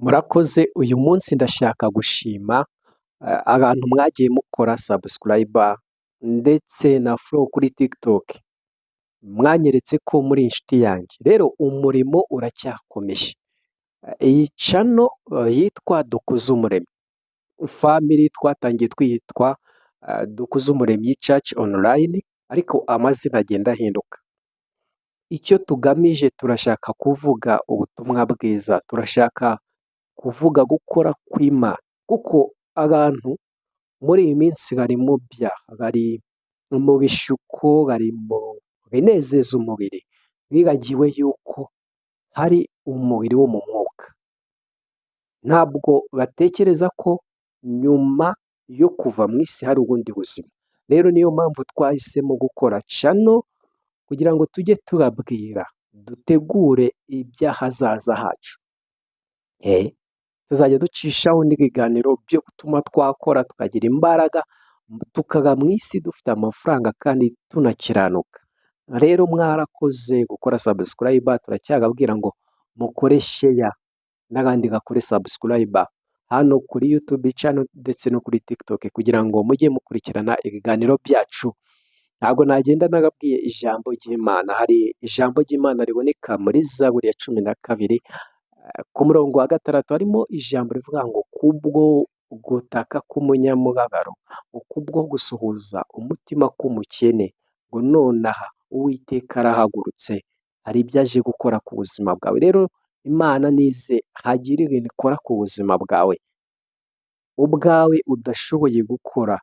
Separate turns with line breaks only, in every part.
Murakoze, uyu munsi ndashaka gushima abantu mwagiye mukora subscribe ndetse na follow kuri TikTok. Mwanyeretse ko muri inshuti yanjye. Rero umurimo uracyakomeje. Iyi channel yitwa Dukuzumuremyi. Family twatangiye twitwa Dukuzumuremyi Church Online, ariko amazina agenda ahinduka. Icyo tugamije turashaka kuvuga ubutumwa bwiza, turashaka kuvuga gukora kw'Imana, kuko abantu muri iyi minsi bari mu byaha, bari mu bishuko, bari mu binezeza umubiri, bibagiwe yuko hari umubiri wo mu mwuka. Ntabwo batekereza ko nyuma yo kuva mu isi hari ubundi buzima. Rero niyo mpamvu twahisemo gukora channel kugira ngo tujye tubabwira, dutegure iby'ahazaza hacu. Tuzajya ducishaho n'ibiganiro byo gutuma twakora tukagira imbaraga, tukaba mu isi dufite amafaranga kandi tunakiranuka. Rero mwarakoze gukora subscribe, turacyababwira ngo mukore share n'abandi bakore subscribe hano kuri YouTube channel ndetse no kuri TikTok, kugira ngo mujye mukurikirana ibiganiro byacu. Ntabwo nagenda nagabwiye ijambo ry'Imana. Hari ijambo ry'Imana riboneka muri Zaburi ya 12 ku murongo wa 6, harimo ijambo rivuga ngo kubwo gutaka k'umunyamubabaro, kubwo gusuhuza umutima k'umukene, ngo nonaha Uwiteka arahagurutse, hari ibyo aje gukora ku buzima bwawe. Rero Imana nize hagira ibintu ikora ku buzima bwawe, ubwawe udashoboye gukora.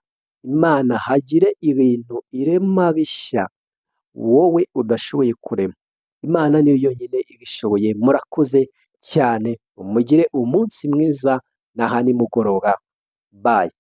Imana hagire ibintu irema bishya wowe udashoboye kurema. Imana niyo yonyine ibishoboye. Murakoze cyane, mugire umunsi mwiza, naha nimugoroba. Bye.